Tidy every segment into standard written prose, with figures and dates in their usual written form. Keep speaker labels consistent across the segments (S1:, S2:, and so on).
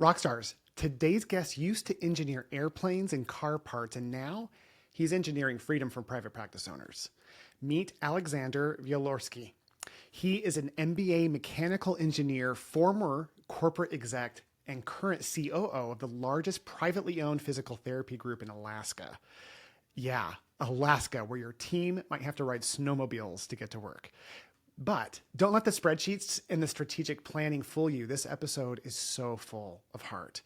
S1: Rockstars, today's guest used to engineer airplanes and car parts, and now he's engineering freedom for private practice owners. Meet Alexander Wielohorski. He is an MBA mechanical engineer, former corporate exec, and current COO of the largest privately owned physical therapy group in Alaska. Yeah, Alaska, where your team might have to ride snowmobiles to get to work. But don't let the spreadsheets and the strategic planning fool you. This episode is so full of heart.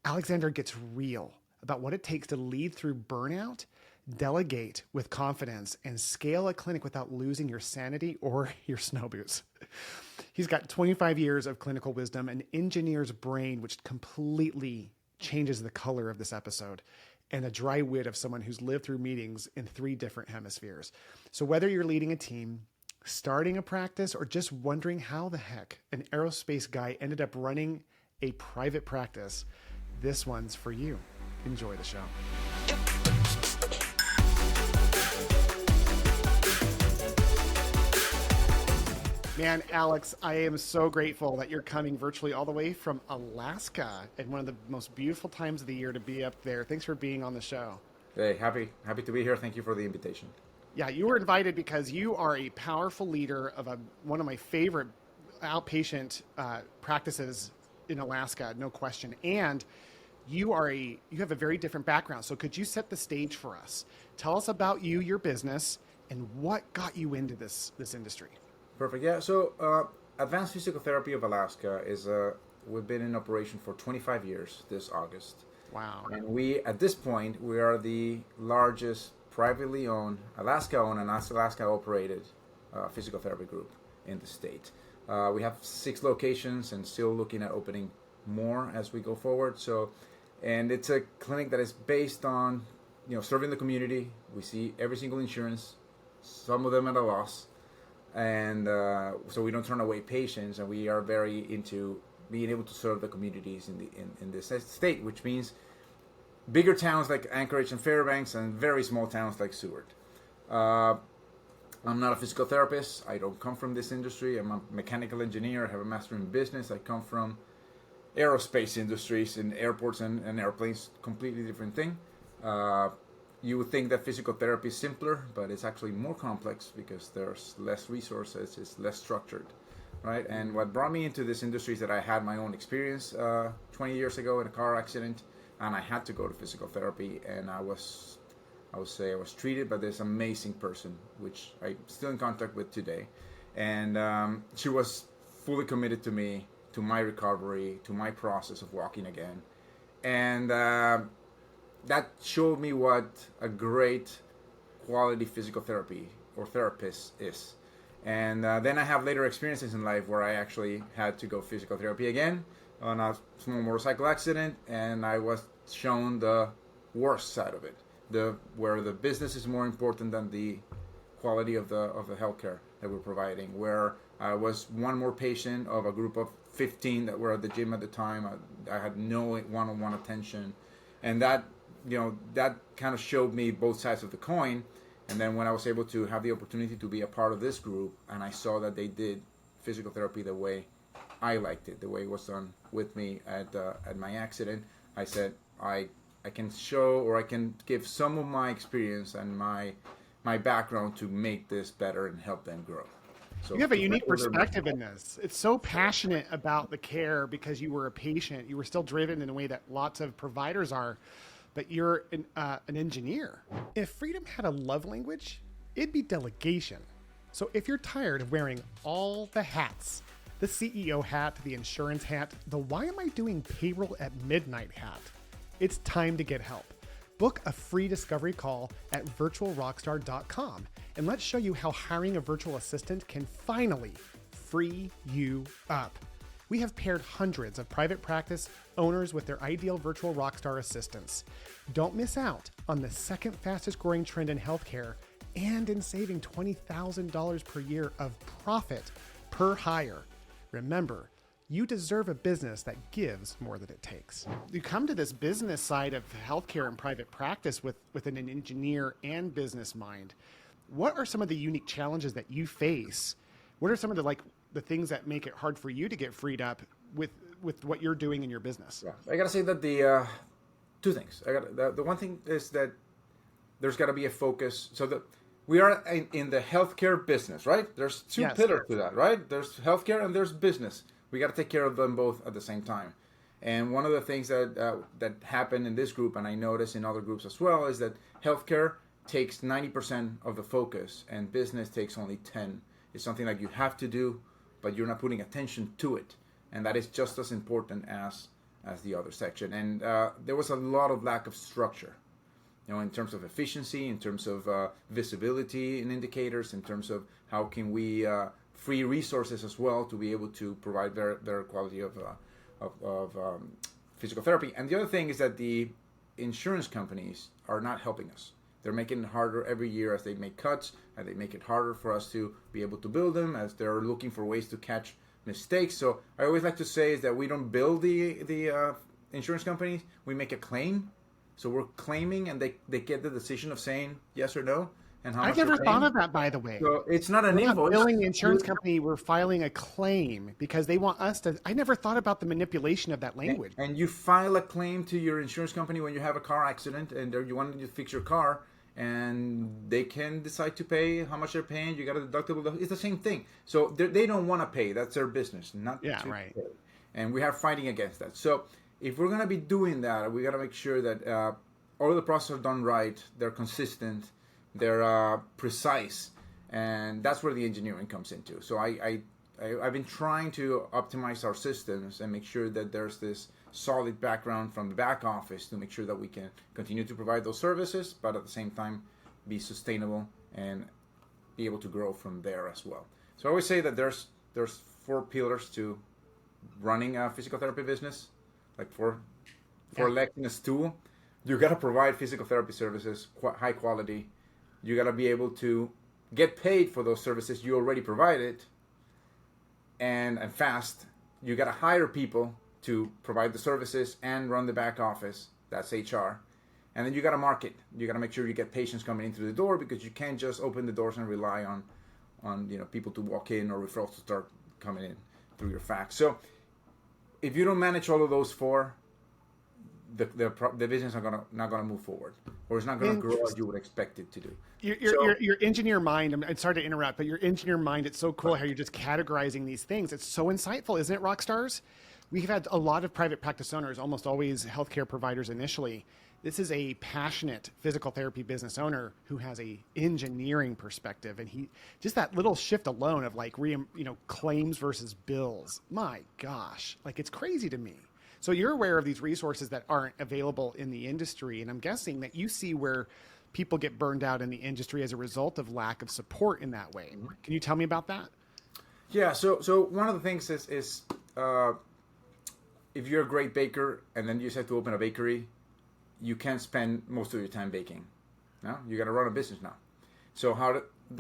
S1: Alexander gets real about what it takes to lead through burnout, delegate with confidence, and scale a clinic without losing your sanity or your snow boots. He's got 25 years of clinical wisdom, an engineer's brain, which completely changes the color of this episode, and a dry wit of someone who's lived through meetings in 3 different hemispheres. So whether you're leading a team, starting a practice, or just wondering how the heck an aerospace guy ended up running a private practice, this one's for you. Enjoy the show. Man, Alex, I am so grateful that you're coming virtually all the way from Alaska and one of the most beautiful times of the year to be up there. Thanks for being on the show.
S2: Hey, happy to be here. Thank you for the invitation.
S1: Yeah, you were invited because you are a powerful leader of one of my favorite outpatient practices in Alaska, no question. And you have a very different background. So could you set the stage for us? Tell us about you, your business, and what got you into this industry.
S2: Perfect. Yeah. So Advanced Physical Therapy of Alaska we've been in operation for 25 years this August.
S1: Wow.
S2: And at this point, we are the largest privately owned, Alaska-owned and Alaska-operated physical therapy group in the state. We have 6 locations and still looking at opening more as we go forward. And it's a clinic that is based on, serving the community. We see every single insurance, some of them at a loss, and so we don't turn away patients. And we are very into being able to serve the communities in this state, which means bigger towns like Anchorage and Fairbanks, and very small towns like Seward. I'm not a physical therapist. I don't come from this industry. I'm a mechanical engineer. I have a master in business. I come from aerospace industries and airports and airplanes, completely different thing. You would think that physical therapy is simpler, but it's actually more complex because there's less resources, it's less structured, right? And what brought me into this industry is that I had my own experience 20 years ago in a car accident, and I had to go to physical therapy, and I would say I was treated by this amazing person, which I'm still in contact with today. And she was fully committed to me, to my recovery, to my process of walking again. And that showed me what a great quality physical therapy or therapist is. And then I have later experiences in life where I actually had to go physical therapy again on a small motorcycle accident, and I was shown the worst side of it, where the business is more important than the quality of the healthcare that we're providing. Where I was one more patient of a group of 15 that were at the gym at the time. I had no one-on-one attention, and that kind of showed me both sides of the coin. And then when I was able to have the opportunity to be a part of this group, and I saw that they did physical therapy the way I liked it, the way it was done with me at my accident, I said I can show, or I can give some of my experience and my background to make this better and help them grow. So
S1: you have a unique perspective in this. It's so passionate about the care because you were a patient. You were still driven in a way that lots of providers are, but you're an engineer. If freedom had a love language, it'd be delegation. So if you're tired of wearing all the hats, the CEO hat, the insurance hat, the why am I doing payroll at midnight hat, it's time to get help. Book a free discovery call at virtualrockstar.com, and let's show you how hiring a virtual assistant can finally free you up. We have paired hundreds of private practice owners with their ideal virtual rockstar assistants. Don't miss out on the second fastest growing trend in healthcare and in saving $20,000 per year of profit per hire. Remember, you deserve a business that gives more than it takes. You come to this business side of healthcare and private practice with an engineer and business mind. What are some of the unique challenges that you face? What are some of the things that make it hard for you to get freed up with with what you're doing in your business?
S2: Yeah, I gotta say that the two things. The one thing is that there's got to be a focus. So that we are in the healthcare business, right? There's two pillars to that, right? There's healthcare and there's business. We got to take care of them both at the same time. And one of the things that happened in this group, and I noticed in other groups as well, is that healthcare takes 90% of the focus and business takes only 10. It's something like you have to do, but you're not putting attention to it. And that is just as important as the other section. And there was a lot of lack of structure, in terms of efficiency, in terms of visibility in indicators, in terms of how can we free resources as well to be able to provide better quality of physical therapy. And the other thing is that the insurance companies are not helping us. They're making it harder every year as they make cuts, and they make it harder for us to be able to build them, as they're looking for ways to catch mistakes. So I always like to say is that we don't build the insurance companies, we make a claim. So we're claiming, and they get the decision of saying yes or no. And how
S1: I've never thought of that, by the way.
S2: So it's not an invoice.
S1: Not billing the insurance company, we're filing a claim because they want us to. I never thought about the manipulation of that language.
S2: And you file a claim to your insurance company when you have a car accident and you want to fix your car, and they can decide to pay how much they're paying. You got a deductible. It's the same thing. So they don't want to pay. That's their business, not to pay. And we are fighting against that. So if we're going to be doing that, we got to make sure that all of the processes are done right. They're consistent. They're precise, and that's where the engineering comes into. So I've been trying to optimize our systems and make sure that there's this solid background from the back office to make sure that we can continue to provide those services, but at the same time be sustainable and be able to grow from there as well. So I always say that there's 4 pillars to running a physical therapy business, like four legs in a stool. You got to provide physical therapy services, high quality. You got to be able to get paid for those services you already provided, and fast. You got to hire people to provide the services and run the back office. That's HR. And then you got to market. You got to make sure you get patients coming in through the door, because you can't just open the doors and rely on people to walk in or referrals to start coming in through your fax. So if you don't manage all of those 4, the business is not gonna move forward, or it's not gonna grow as you would expect it to do.
S1: Your engineer mind. I'm sorry to interrupt, but your engineer mind. It's so cool how you're just categorizing these things. It's so insightful, isn't it, rock stars? We've had a lot of private practice owners, almost always healthcare providers initially. This is a passionate physical therapy business owner who has a engineering perspective, and he just that little shift alone of like claims versus bills. My gosh, like it's crazy to me. So you're aware of these resources that aren't available in the industry, and I'm guessing that you see where people get burned out in the industry as a result of lack of support in that way. Can you tell me about that?
S2: Yeah. So one of the things is if you're a great baker and then you decide to open a bakery, you can't spend most of your time baking. No, you got to run a business now. So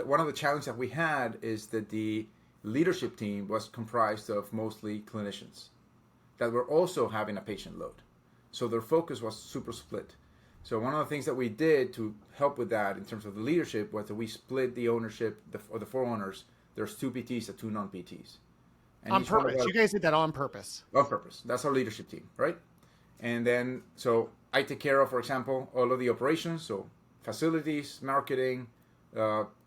S2: one of the challenges that we had is that the leadership team was comprised of mostly clinicians that were also having a patient load. So their focus was super split. So one of the things that we did to help with that in terms of the leadership was that we split the ownership, the 4 owners. There's 2 PTs and 2 non-PTs. And
S1: on purpose. You guys did that on purpose.
S2: On purpose. That's our leadership team, right? And then, so I take care of, for example, all of the operations, so facilities, marketing,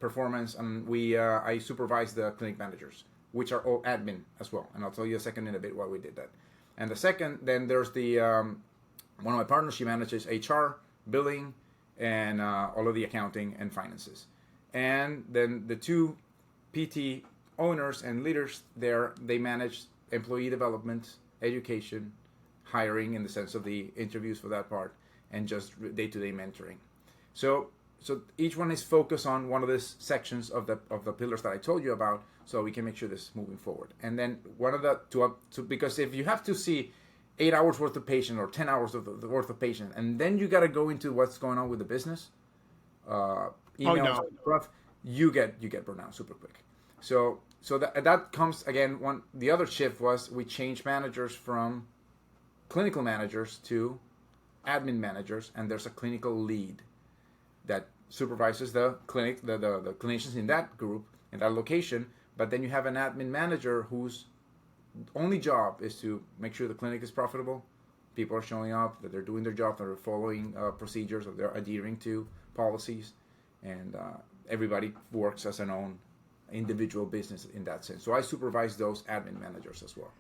S2: performance, and I supervise the clinic managers, which are all admin as well. And I'll tell you a second in a bit why we did that. And the second, then there's the one of my partners. She manages HR, billing, and all of the accounting and finances. And then the 2 PT owners and leaders there, they manage employee development, education, hiring in the sense of the interviews for that part, and just day-to-day mentoring. So each one is focused on one of these sections of the pillars that I told you about, so we can make sure this is moving forward. And then one of the because if you have to see 8 hours worth of patient or 10 hours worth of patient, and then you got to go into what's going on with the business, emails, stuff, you get burned out super quick. So that comes again. The other shift was we changed managers from clinical managers to admin managers, and there's a clinical lead that supervises the clinic, the clinicians in that group, in that location. But then you have an admin manager whose only job is to make sure the clinic is profitable, people are showing up, that they're doing their job, that they're following procedures, that they're adhering to policies, and everybody works as an own individual business in that sense. So I supervise those admin managers as well.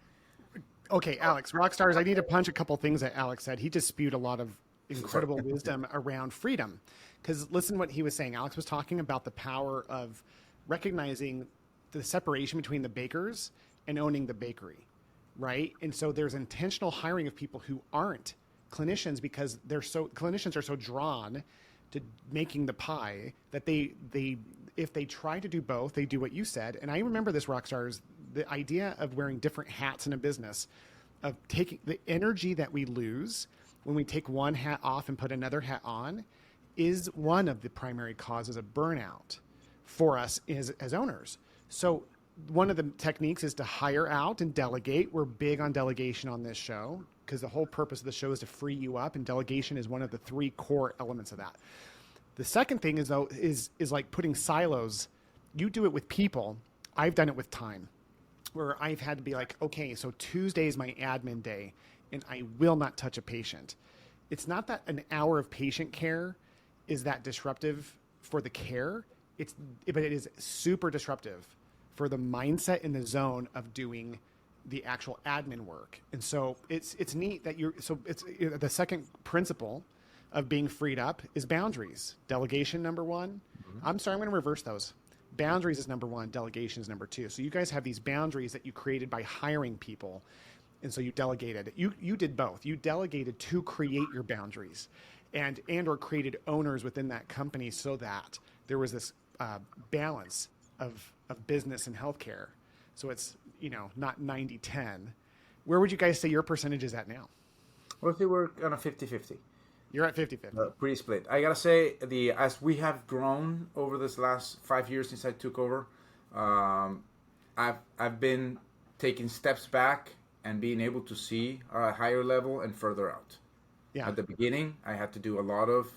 S1: Okay, Alex, rock stars. I need to punch a couple things that Alex said. He just spewed a lot of incredible wisdom around freedom. Because listen what he was saying. Alex was talking about the power of recognizing the separation between the bakers and owning the bakery, right? And so there's intentional hiring of people who aren't clinicians because clinicians are so drawn to making the pie that they if they try to do both, they do what you said. And I remember this, rock stars, the idea of wearing different hats in a business, of taking the energy that we lose when we take one hat off and put another hat on, is one of the primary causes of burnout for us as owners. So one of the techniques is to hire out and delegate. We're big on delegation on this show because the whole purpose of the show is to free you up, and delegation is one of the 3 core elements of that. The second thing is like putting silos. You do it with people. I've done it with time, where I've had to be like, okay, so Tuesday is my admin day and I will not touch a patient. It's not that an hour of patient care is that disruptive for the care. But it is super disruptive for the mindset in the zone of doing the actual admin work. And so it's neat that it's the second principle of being freed up is boundaries. Delegation, number 1. I'm sorry, I'm going to reverse those. Boundaries is number 1, delegation is number 2. So you guys have these boundaries that you created by hiring people. And so you delegated. You did both. You delegated to create your boundaries and or created owners within that company so that there was this balance of business and healthcare. So it's, not 90-10. Where would you guys say your percentage is at now?
S2: Well, if they were on a 50-50.
S1: You're at 50-50.
S2: Pretty split. I gotta say, as we have grown over this last 5 years since I took over, I've been taking steps back and being able to see a higher level and further out.
S1: Yeah.
S2: At the beginning, I had to do a lot of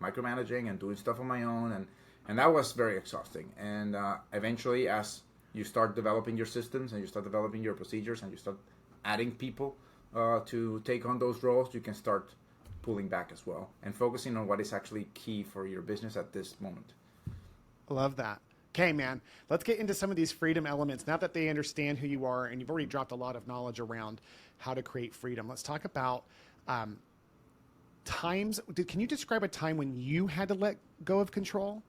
S2: micromanaging and doing stuff on my own, and that was very exhausting. And eventually, as you start developing your systems and you start developing your procedures and you start adding people to take on those roles, you can start pulling back as well and focusing on what is actually key for your business at this moment.
S1: I love that. Okay, man, let's get into some of these freedom elements. Now that they understand who you are and you've already dropped a lot of knowledge around how to create freedom, let's talk about times. Can you describe a time when you had to let go of control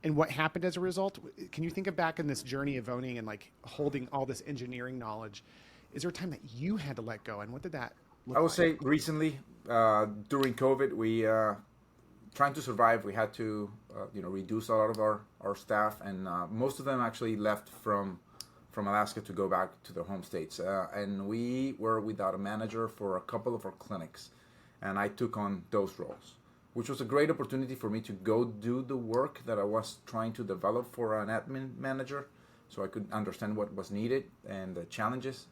S1: and what happened as a result? Can you think of back in this journey of owning and like holding all this engineering knowledge? Is there a time that you had to let go, and what did that look like?
S2: I would say recently, during COVID, we trying to survive. We had to, reduce a lot of our staff, and most of them actually left from Alaska to go back to their home states. And we were without a manager for a couple of our clinics, and I took on those roles, which was a great opportunity for me to go do the work that I was trying to develop for an admin manager, so I could understand what was needed and the challenges,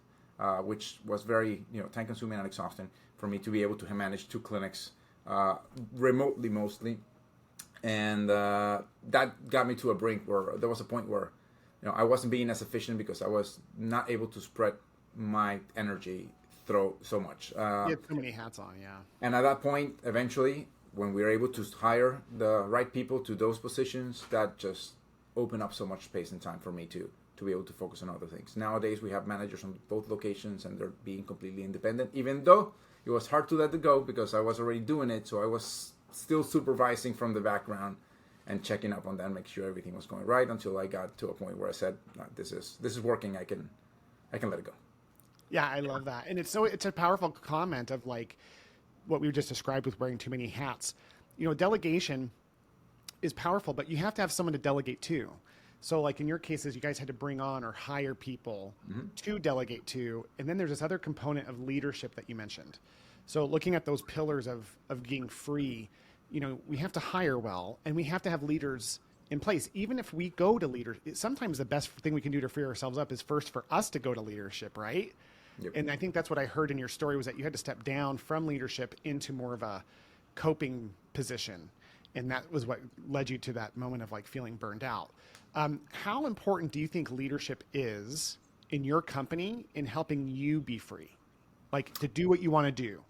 S2: which was very time-consuming and exhausting for me to be able to manage 2 clinics remotely mostly. And that got me to a brink where there was a point where I wasn't being as efficient because I was not able to spread my energy through so much.
S1: You had so many hats on, yeah.
S2: And at that point, eventually, when we were able to hire the right people to those positions, that just opened up so much space and time for me to be able to focus on other things. Nowadays, we have managers on both locations, and they're being completely independent, even though it was hard to let it go because I was already doing it. So I was still supervising from the background and checking up on them, make sure everything was going right, until I got to a point where I said, no, this is working. I can let it go.
S1: Yeah, I love that. And it's a powerful comment of like what we just described with wearing too many hats. Delegation is powerful, but you have to have someone to delegate to. So like in your cases, you guys had to bring on or hire people to delegate to. And then there's this other component of leadership that you mentioned. So looking at those pillars of being free, we have to hire well, and we have to have leaders in place. Even if we go to leaders, sometimes the best thing we can do to free ourselves up is first for us to go to leadership, right? Yep. And I think that's what I heard in your story, was that you had to step down from leadership into more of a coping position. And that was what led you to that moment of like feeling burned out. How important do you think leadership is in your company in helping you be free, like to do what you want to do?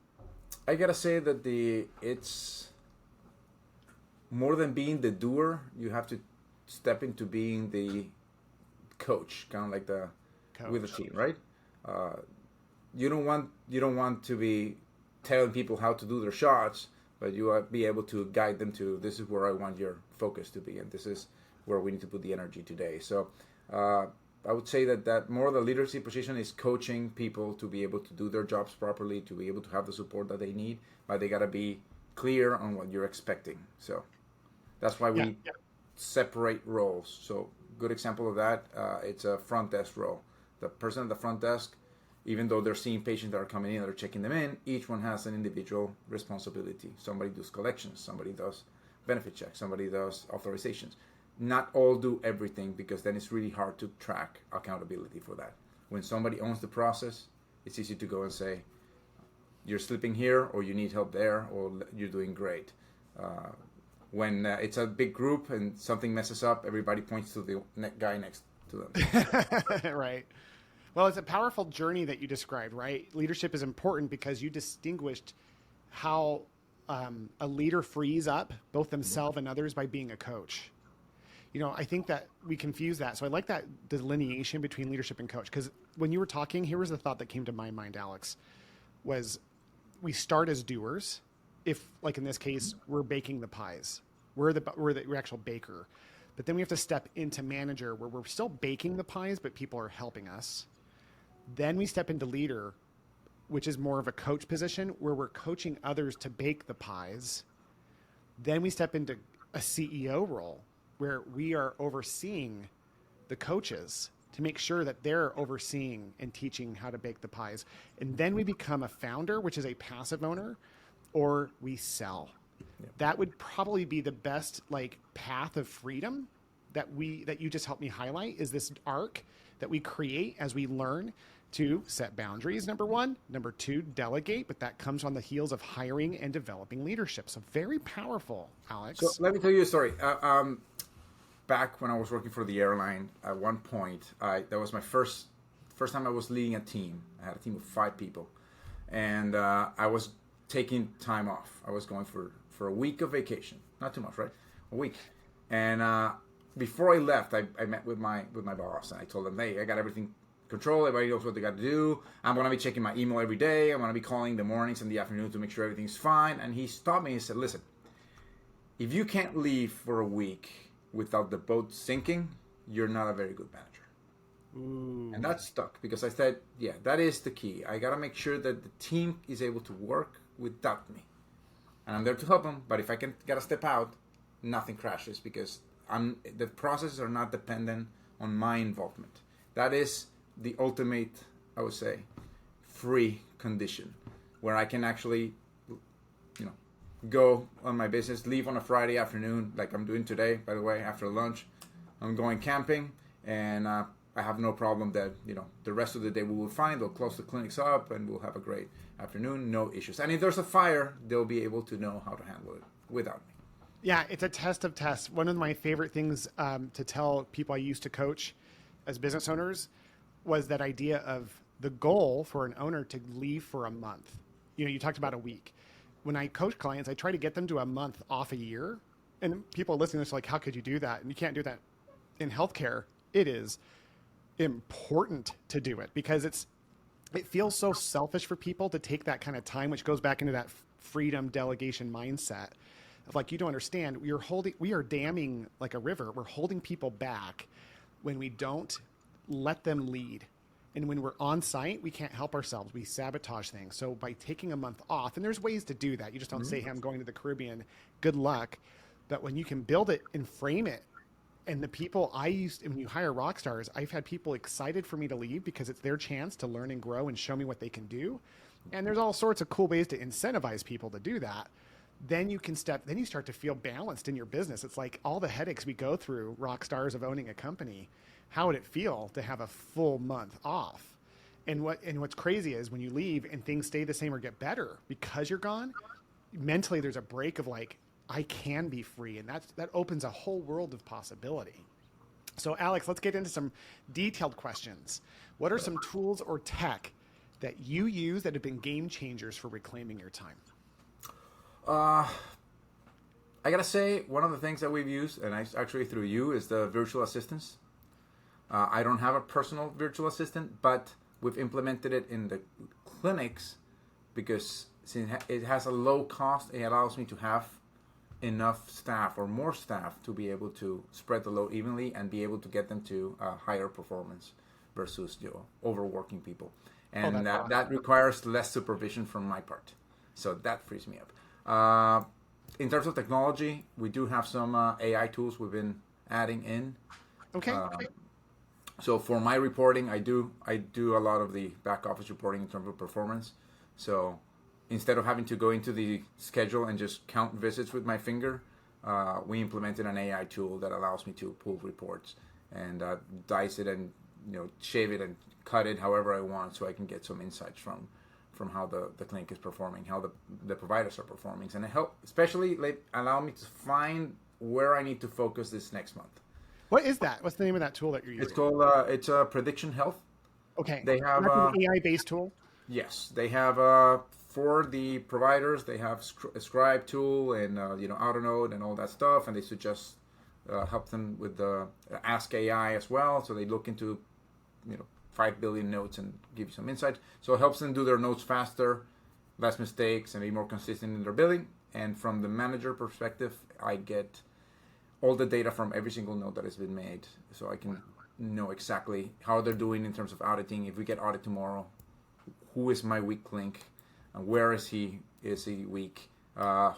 S2: I gotta say that it's more than being the doer. You have to step into being the coach, kind of like the with the
S1: Coach.
S2: team, right? Uh, you don't want to be telling people how to do their shots, but you want to be able to guide them to, this is where I want your focus to be, and this is where we need to put the energy today. So uh, I would say that more of the leadership position is coaching people to be able to do their jobs properly, to be able to have the support that they need, but they gotta be clear on what you're expecting. So that's why
S1: Yeah.
S2: we separate roles. So good example of that, it's a front desk role. The person at the front desk, even though they're seeing patients that are coming in, they're checking them in, each one has an individual responsibility. Somebody does collections, somebody does benefit checks, somebody does authorizations. Not all do everything, because then it's really hard to track accountability for that. When somebody owns the process, it's easy to go and say, you're slipping here, or you need help there, or you're doing great. When it's a big group and something messes up, everybody points to the guy next to them.
S1: Right. Well, it's a powerful journey that you described, right? Leadership is important because you distinguished how a leader frees up both themselves and others by being a coach. I think that we confuse that. So I like that delineation between leadership and coach, because when you were talking, here was the thought that came to my mind, Alex, was we start as doers. If, like in this case, we're baking the pies, we're actual baker, but then we have to step into manager where we're still baking the pies, but people are helping us. Then we step into leader, which is more of a coach position where we're coaching others to bake the pies. Then we step into a CEO role where we are overseeing the coaches to make sure that they're overseeing and teaching how to bake the pies. And then we become a founder, which is a passive owner, or we sell. That would probably be the best like path of freedom that you just helped me highlight, is this arc that we create as we learn to set boundaries, number one. Number two, delegate, but that comes on the heels of hiring and developing leadership. So very powerful, Alex.
S2: So let me tell you a story. Back when I was working for the airline, at one point, that was my first time I was leading a team. I had a team of 5 people, and I was taking time off. I was going for a week of vacation, not too much, right? A week, and before I left, I met with my boss, and I told him, hey, I got everything controlled. Everybody knows what they got to do. I'm gonna be checking my email every day. I'm gonna be calling the mornings and the afternoon to make sure everything's fine. And he stopped me and said, listen, if you can't leave for a week without the boat sinking, you're not a very good manager.
S1: Ooh.
S2: And that stuck, because I said, yeah, that is the key. I got to make sure that the team is able to work without me. And I'm there to help them, but if I got to step out, nothing crashes, because the processes are not dependent on my involvement. That is the ultimate, I would say, free condition, where I can actually, go on my business, leave on a Friday afternoon, like I'm doing today, by the way, after lunch. I'm going camping, and I have no problem that, the rest of the day we will fine. They'll close the clinics up, and we'll have a great afternoon, no issues. And if there's a fire, they'll be able to know how to handle it without me.
S1: Yeah, it's a test of tests. One of my favorite things to tell people I used to coach as business owners was that idea of the goal for an owner to leave for a month. You talked about a week. When I coach clients, I try to get them to a month off a year. And people listening to this are like, how could you do that? And you can't do that in healthcare. It is important to do it because it feels so selfish for people to take that kind of time, which goes back into that freedom delegation mindset of like, you don't understand. We are damming like a river. We're holding people back when we don't let them lead. And when we're on site, we can't help ourselves. We sabotage things. So by taking a month off, and there's ways to do that. You just don't say, hey, I'm going to the Caribbean. Good luck. But when you can build it and frame it, and the people when you hire rock stars, I've had people excited for me to leave because it's their chance to learn and grow and show me what they can do. And there's all sorts of cool ways to incentivize people to do that. Then you start to feel balanced in your business. It's like all the headaches we go through, rock stars of owning a company. How would it feel to have a full month off? And what's crazy is when you leave and things stay the same or get better because you're gone, mentally there's a break of like, I can be free. And that opens a whole world of possibility. So Alex, let's get into some detailed questions. What are some tools or tech that you use that have been game changers for reclaiming your time?
S2: I gotta say, one of the things that we've used, and I actually through you, is the virtual assistants. I don't have a personal virtual assistant, but we've implemented it in the clinics because since it has a low cost, it allows me to have enough staff or more staff to be able to spread the load evenly and be able to get them to higher performance versus overworking people. And that requires less supervision from my part. So that frees me up. In terms of technology, we do have some AI tools we've been adding in.
S1: Okay.
S2: So for my reporting, I do a lot of the back office reporting in terms of performance. So instead of having to go into the schedule and just count visits with my finger, we implemented an AI tool that allows me to pull reports and dice it and shave it and cut it however I want, so I can get some insights from how the clinic is performing, how the providers are performing, and it help especially allow me to find where I need to focus this next month.
S1: What is that? What's the name of that tool that you're using?
S2: It's called it's a Prediction Health.
S1: Okay.
S2: They have
S1: an AI-based tool.
S2: Yes, they have for the providers. They have a scribe tool and AutoNode and all that stuff, and they suggest help them with the Ask AI as well. So they look into 5 billion notes and give you some insight. So it helps them do their notes faster, less mistakes, and be more consistent in their billing. And from the manager perspective, I get all the data from every single note that has been made, so I can know exactly how they're doing in terms of auditing. If we get audit tomorrow, who is my weak link, and where is he weak?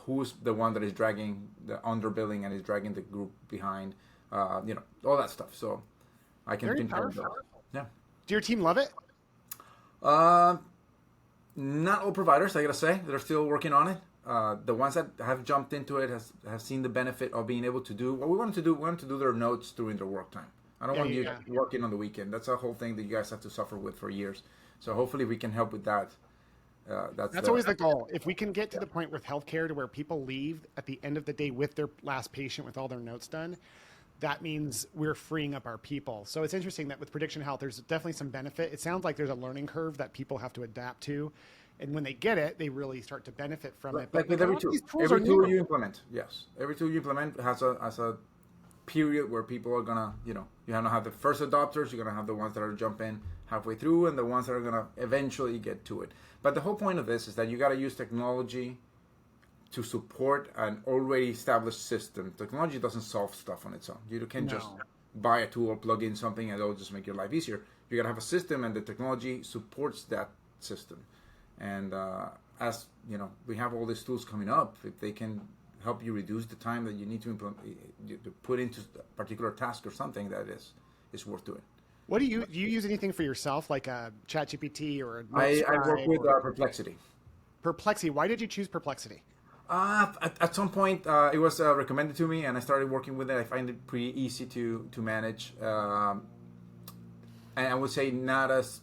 S2: Who's the one that is dragging the underbilling and is dragging the group behind? All that stuff. So I can pinpoint those. Yeah.
S1: Do your team love it?
S2: Not all providers, I gotta say. They're still working on it. The ones that have jumped into it have seen the benefit of being able to do what we wanted to do. We wanted to do their notes during their work time. I don't want you working on the weekend. That's a whole thing that you guys have to suffer with for years. So hopefully we can help with that. That's
S1: always the goal. If we can get to the point with healthcare to where people leave at the end of the day with their last patient with all their notes done, that means we're freeing up our people. So it's interesting that with Prediction Health, there's definitely some benefit. It sounds like there's a learning curve that people have to adapt to. And when they get it, they really start to benefit from it.
S2: But with every tool you implement, yes. Every tool you implement has a period where people are gonna, you're gonna have the first adopters, you're gonna have the ones that are jump in halfway through, and the ones that are gonna eventually get to it. But the whole point of this is that you gotta use technology to support an already established system. Technology doesn't solve stuff on its own. You can just buy a tool or plug in something and it'll just make your life easier. You gotta have a system, and the technology supports that system. And as we have all these tools coming up, if they can help you reduce the time that you need to put into a particular task or something, that is worth doing.
S1: What do you use anything for yourself, like a ChatGPT or a
S2: I work with Perplexity.
S1: Perplexity. Why did you choose Perplexity?
S2: At some point, it was recommended to me, and I started working with it. I find it pretty easy to manage, and I would say not as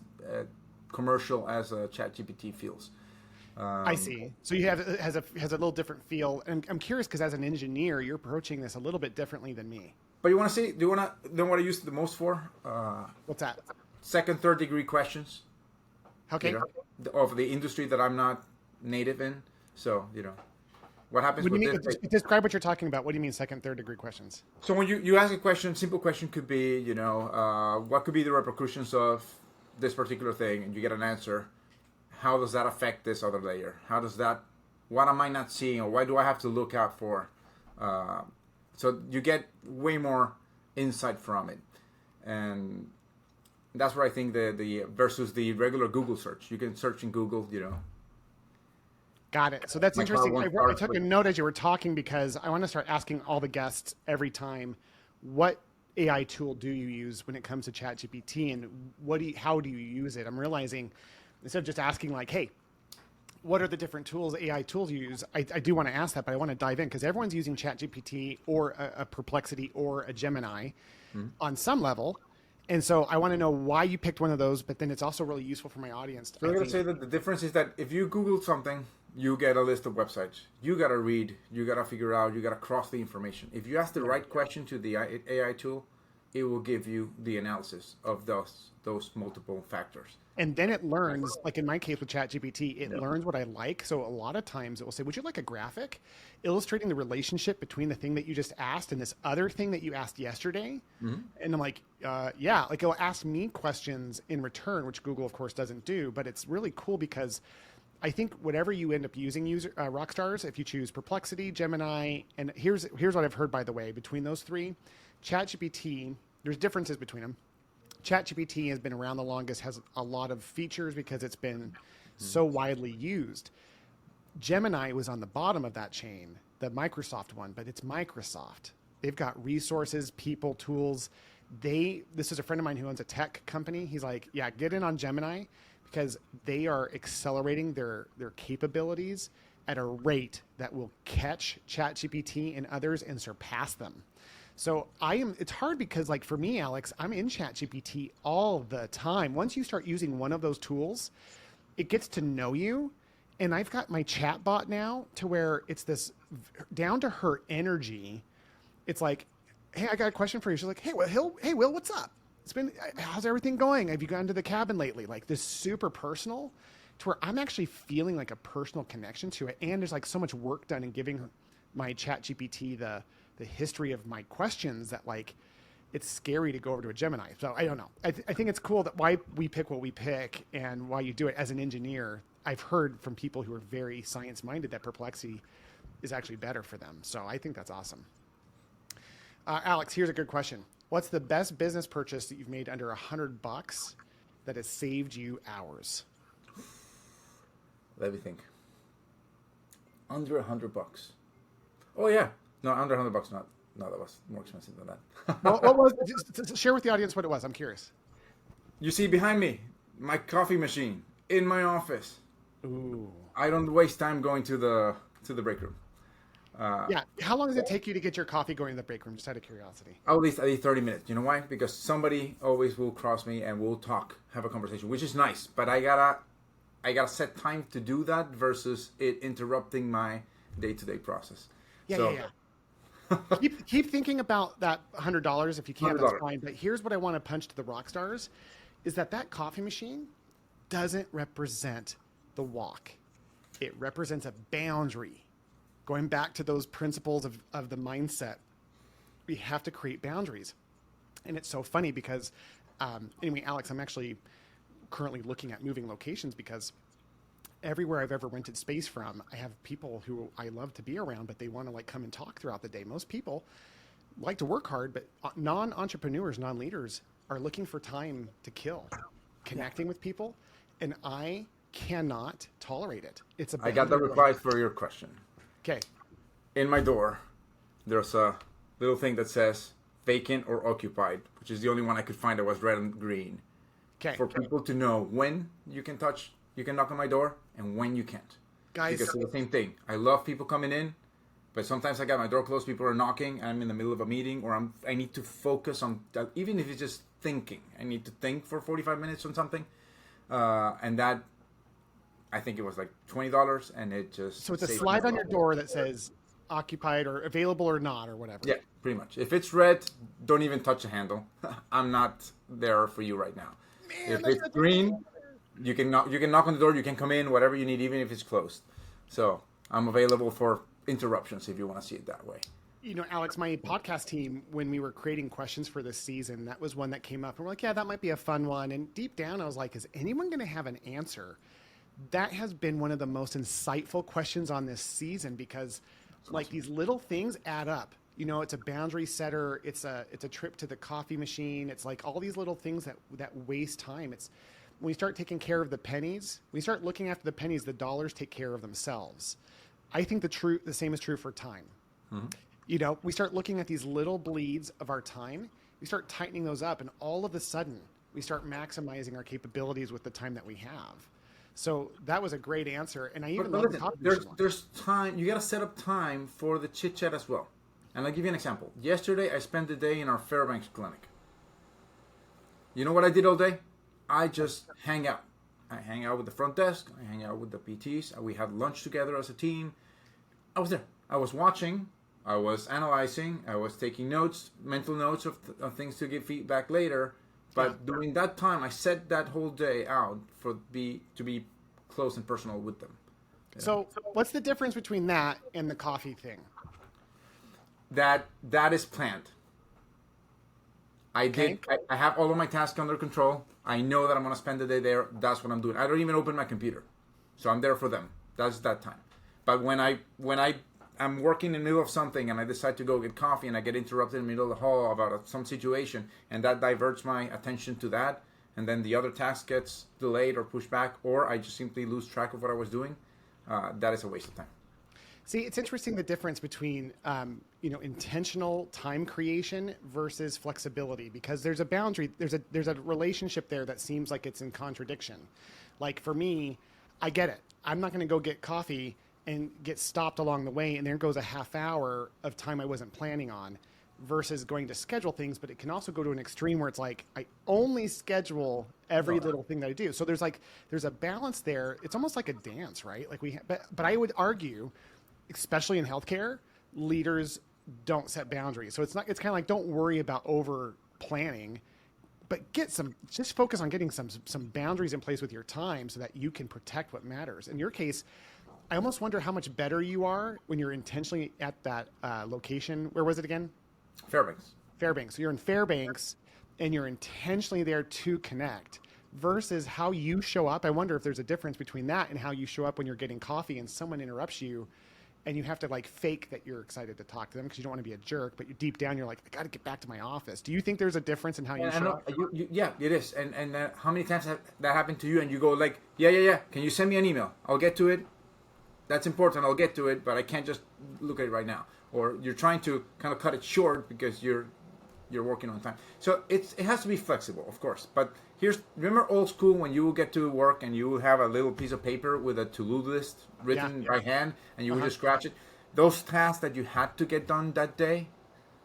S2: commercial as a ChatGPT feels.
S1: I see. So it has a little different feel. And I'm curious because as an engineer, you're approaching this a little bit differently than me.
S2: But you want to see? Do you want to know what I use it the most for?
S1: What's that?
S2: Second, third degree questions.
S1: Okay.
S2: Of the industry that I'm not native in. So what happens with this?
S1: Describe what you're talking about. What do you mean second, third degree questions?
S2: So when you ask a question, simple question could be, what could be the repercussions of this particular thing, and you get an answer. How does that affect this other layer? What am I not seeing, or why do I have to look out for? So you get way more insight from it, and that's where I think the versus the regular Google search. You can search in Google,
S1: Got it. So that's interesting. I took a note as you were talking because I want to start asking all the guests every time, what AI tool do you use when it comes to ChatGPT, and how do you use it? I'm realizing instead of just asking like, hey, what are the different AI tools you use? I do want to ask that, but I want to dive in because everyone's using ChatGPT or a Perplexity or a Gemini on some level. And so I want to know why you picked one of those, but then it's also really useful for my audience.
S2: So I'm going to say that the difference is that if you Google something, you get a list of websites. You got to read, you got to figure out, you got to cross the information. If you ask the right question to the AI tool, it will give you the analysis of those multiple factors.
S1: And then it learns, like in my case with ChatGPT, it
S2: Yep.
S1: learns what I like. So a lot of times it will say, would you like a graphic illustrating the relationship between the thing that you just asked and this other thing that you asked yesterday? And I'm like, yeah, like it'll ask me questions in return, which Google of course doesn't do, but it's really cool because I think whatever you end up using, Rockstars, if you choose Perplexity, Gemini, and here's what I've heard, by the way, between those three, ChatGPT, there's differences between them. ChatGPT has been around the longest, has a lot of features because it's been so widely used. Gemini was on the bottom of that chain, the Microsoft one, but it's Microsoft. They've got resources, people, tools. This is a friend of mine who owns a tech company. He's like, yeah, get in on Gemini because they are accelerating their capabilities at a rate that will catch ChatGPT and others and surpass them. So it's hard because like for me, Alex, I'm in ChatGPT all the time. Once you start using one of those tools, it gets to know you. And I've got my chat bot now to where it's this down to her energy. It's like, hey, I got a question for you. She's like, hey, Will, what's up? How's everything going? Have you gone to the cabin lately? Like this super personal to where I'm actually feeling like a personal connection to it. And there's like so much work done in giving my ChatGPT the history of my questions that like it's scary to go over to a Gemini. So I don't know. I think it's cool that why we pick what we pick and why you do it as an engineer. I've heard from people who are very science minded that Perplexity is actually better for them. So I think that's awesome. Alex, here's a good question. What's the best business purchase that you've made under $100 that has saved you hours?
S2: Let me think. Under $100. Oh yeah. No, under $100. Not. No, that was more expensive than that.
S1: What was? Just share with the audience what it was. I'm curious.
S2: You see behind me, my coffee machine in my office.
S1: Ooh.
S2: I don't waste time going to the break room.
S1: Yeah. How long does it take you to get your coffee going in the break room? Just out of curiosity.
S2: At least 30 minutes. You know why? Because somebody always will cross me and we'll talk, have a conversation, which is nice. But I gotta set time to do that versus it interrupting my day-to-day process.
S1: Yeah. keep thinking about that $100 if you can. That's fine. But here's what I want to punch to the rock stars: is that coffee machine doesn't represent the walk. It represents a boundary. Going back to those principles of the mindset, we have to create boundaries. And it's so funny because, anyway, Alex, I'm actually currently looking at moving locations because everywhere I've ever rented space from, I have people who I love to be around, but they want to like come and talk throughout the day. Most people like to work hard, but non-entrepreneurs, non-leaders are looking for time to kill, connecting with people. And I cannot tolerate it.
S2: I got the reply for your question.
S1: Okay.
S2: In my door, there's a little thing that says vacant or occupied, which is the only one I could find that was red and green.
S1: Okay.
S2: For people to know when you can knock on my door and when you can't.
S1: Guys.
S2: Because it's the same thing. I love people coming in, but sometimes I got my door closed, people are knocking, I'm in the middle of a meeting, or I need to focus on, even if it's just thinking, I need to think for 45 minutes on something. And that, I think it was like $20, and it just...
S1: So it's a slide on your door that says occupied or available or not or whatever.
S2: Yeah, pretty much. If it's red, don't even touch the handle. I'm not there for you right now.
S1: Man,
S2: if it's green, you can knock on the door, you can come in, whatever you need, even if it's closed. So I'm available for interruptions if you want to see it that way.
S1: You know, Alex, my podcast team, when we were creating questions for this season, that was one that came up. And we're like, yeah, that might be a fun one. And deep down, I was like, is anyone going to have an answer? That has been one of the most insightful questions on this season because like these little things add up. You know, it's a boundary setter. It's a trip to the coffee machine. It's like all these little things that waste time. It's when we start taking care of the pennies, we start looking after the pennies, the dollars take care of themselves. I think the same is true for time. Mm-hmm. You know, we start looking at these little bleeds of our time. We start tightening those up, and all of a sudden, we start maximizing our capabilities with the time that we have. So that was a great answer, and I even love the coffee machine one.
S2: There's time. You got to set up time for the chit chat as well. And I'll give you an example. Yesterday, I spent the day in our Fairbanks clinic. You know what I did all day? I just hang out. I hang out with the front desk. I hang out with the PTs. We had lunch together as a team. I was there. I was watching I was analyzing, I was taking notes, mental notes of things to give feedback later. But during that time, I set that whole day out to be close and personal with them.
S1: So what's the difference between that and the coffee thing?
S2: That is planned.
S1: Okay.
S2: I have all of my tasks under control. I know that I'm going to spend the day there. That's what I'm doing. I don't even open my computer. So I'm there for them. That's that time. But when I'm working in the middle of something and I decide to go get coffee and I get interrupted in the middle of the hall about some situation and that diverts my attention to that, and then the other task gets delayed or pushed back, or I just simply lose track of what I was doing, that is a waste of time.
S1: See, it's interesting the difference between intentional time creation versus flexibility, because there's a boundary, there's a relationship there that seems like it's in contradiction. Like for me, I get it. I'm not going to go get coffee and get stopped along the way, and there goes a half hour of time I wasn't planning on, versus going to schedule things. But it can also go to an extreme where it's like I only schedule every little thing that I do. So there's a balance there. It's almost like a dance, right? Like but I would argue, especially in healthcare, leaders don't set boundaries. So it's kind of like, don't worry about over planning, but just focus on getting some boundaries in place with your time so that you can protect what matters. In your case, I almost wonder how much better you are when you're intentionally at that location. Where was it again?
S2: Fairbanks.
S1: Fairbanks. So you're in Fairbanks and you're intentionally there to connect, versus how you show up. I wonder if there's a difference between that and how you show up when you're getting coffee and someone interrupts you and you have to like fake that you're excited to talk to them because you don't want to be a jerk, but you deep down you're like, I got to get back to my office. Do you think there's a difference in how you show up?
S2: Yeah, it is. And how many times that happened to you and you go like, yeah, can you send me an email? I'll get to it. That's important. I'll get to it, but I can't just look at it right now. Or you're trying to kind of cut it short because you're working on time. So it has to be flexible, of course. But remember old school when you would get to work and you would have a little piece of paper with a to-do list written by hand and you would just scratch it. Those tasks that you had to get done that day,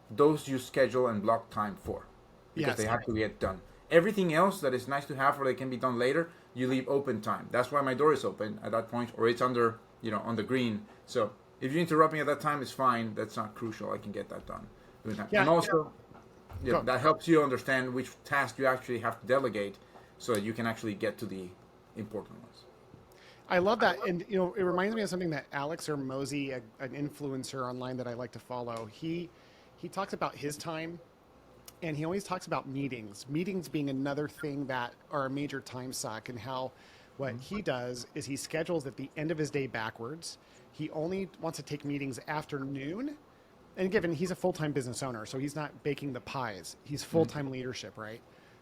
S2: those you schedule and block time for because they have to get done. Everything else that is nice to have or they can be done later, you leave open time. That's why my door is open at that point, or it's under, on the green. So if you interrupt me at that time, it's fine. That's not crucial. I can get that done. And also, that helps you understand which task you actually have to delegate so that you can actually get to the important ones.
S1: I love that. And, it reminds me of something that Alex or Mosey, an influencer online that I like to follow, he talks about his time, and he always talks about meetings being another thing that are a major time suck, and how what he does is he schedules at the end of his day backwards. He only wants to take meetings after noon. And given he's a full-time business owner, so he's not baking the pies. He's full-time leadership, right?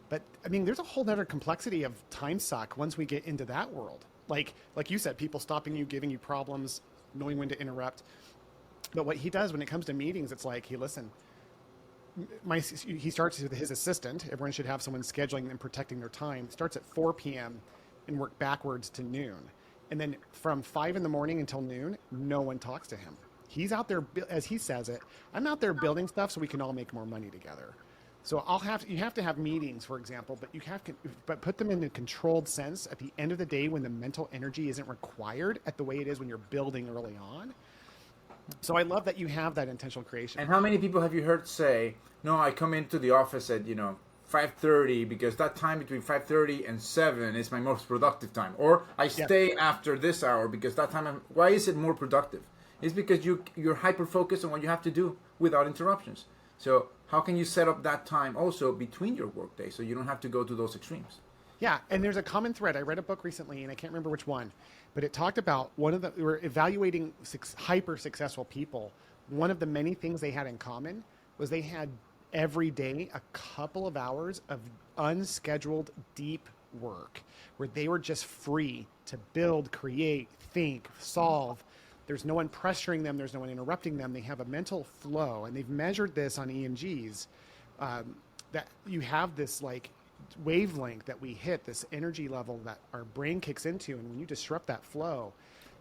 S1: But I mean, there's a whole other complexity of time suck once we get into that world. Like you said, people stopping you, giving you problems, knowing when to interrupt. But what he does when it comes to meetings, it's like, hey, listen, he starts with his assistant. Everyone should have someone scheduling and protecting their time. Starts at 4 p.m. and work backwards to noon. And then from 5 in the morning until noon, no one talks to him. He's out there, as he says it, I'm out there building stuff so we can all make more money together. So you have to have meetings, for example, but put them in a controlled sense at the end of the day when the mental energy isn't required at the way it is when you're building early on. So I love that you have that intentional creation.
S2: And how many people have you heard say, no, I come into the office at, 5:30 because that time between 5:30 and 7 is my most productive time. Or I stay after this hour because that time, why is it more productive? It's because you're hyper-focused on what you have to do without interruptions. So how can you set up that time also between your workday so you don't have to go to those extremes?
S1: Yeah, and there's a common thread. I read a book recently, and I can't remember which one, but it talked about we were evaluating hyper-successful people. One of the many things they had in common was they had every day a couple of hours of unscheduled deep work where they were just free to build, create, think, solve. There's no one pressuring them. There's no one interrupting them. They have a mental flow, and they've measured this on EMGs, that you have this like wavelength that we hit, this energy level that our brain kicks into. And when you disrupt that flow,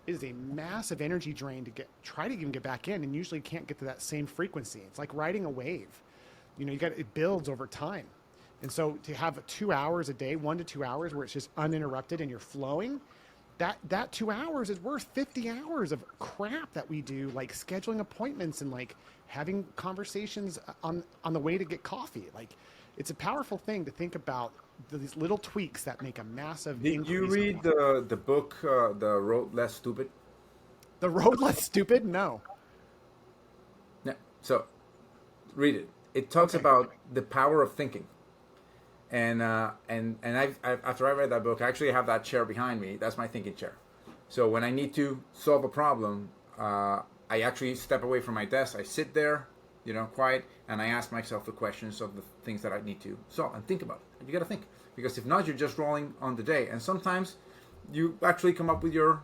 S1: it is a massive energy drain to try to even get back in, and usually can't get to that same frequency. It's like riding a wave. It builds over time. And so to have 2 hours a day, 1 to 2 hours where it's just uninterrupted and you're flowing, that 2 hours is worth 50 hours of crap that we do, like scheduling appointments and like having conversations on the way to get coffee. Like, it's a powerful thing to think about these little tweaks that make a massive
S2: Did you
S1: increase.
S2: read the book, The Road Less Stupid?
S1: The road less stupid? No.
S2: Yeah. So read it. It talks about the power of thinking. And I've after I read that book, I actually have that chair behind me. That's my thinking chair. So when I need to solve a problem, I actually step away from my desk. I sit there, quiet, and I ask myself the questions of the things that I need to solve and think about. You got to think, because if not, you're just rolling on the day. And sometimes you actually come up with your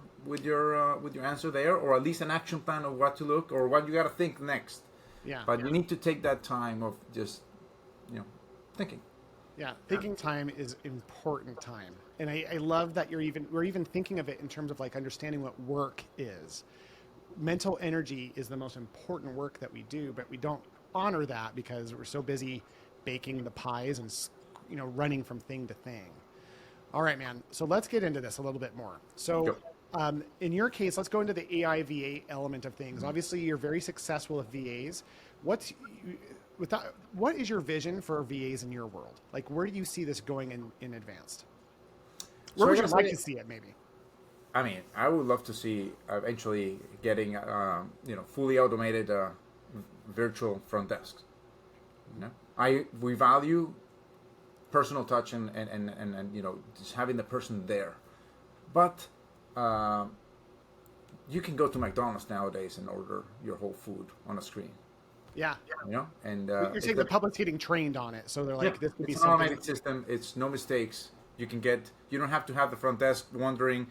S2: answer there, or at least an action plan of what to look or what you got to think next.
S1: Yeah.
S2: But you need to take that time of just thinking.
S1: Yeah, thinking time is important time, and I love that we're even thinking of it in terms of like understanding what work is. Mental energy is the most important work that we do, but we don't honor that because we're so busy baking the pies and running from thing to thing. All right, man. So let's get into this a little bit more. So, in your case, let's go into the AI VA element of things. Obviously, you're very successful with VAs. What is your vision for VAs in your world? Like, where do you see this going in advanced? Where would you like to see it, maybe?
S2: I mean, I would love to see eventually getting, fully automated virtual front desks. We value personal touch and just having the person there, but you can go to McDonald's nowadays and order your whole food on a screen.
S1: Yeah.
S2: And
S1: you're saying the public's getting trained on it, so they're like, this could be
S2: it's an
S1: something.
S2: automated system. It's no mistakes. You don't have to have the front desk wondering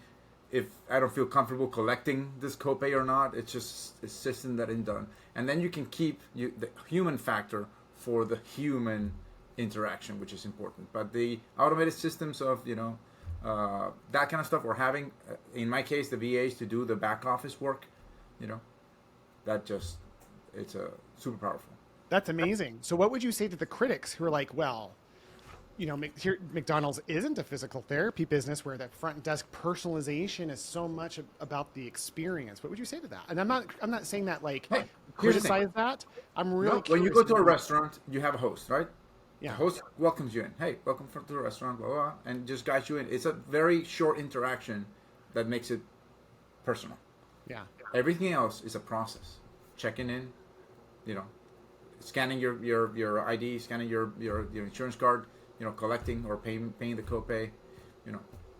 S2: if I don't feel comfortable collecting this copay or not. It's just a system that is done, and then you can keep the human factor for the human interaction, which is important. But the automated systems of that kind of stuff, or having, in my case, the VAs to do the back office work, it's a super powerful.
S1: That's amazing. So what would you say to the critics who are like, well, here McDonald's isn't a physical therapy business where that front desk personalization is so much about the experience? What would you say to that? And I'm not saying that like criticize that. I'm really
S2: when you go to a restaurant, you have a host, right?
S1: Yeah.
S2: The host welcomes you in. Hey, welcome to the restaurant, blah, blah, blah, and just guides you in. It's a very short interaction that makes it personal.
S1: Yeah.
S2: Everything else is a process. Checking in, scanning your ID, scanning your insurance card, collecting or paying the copay,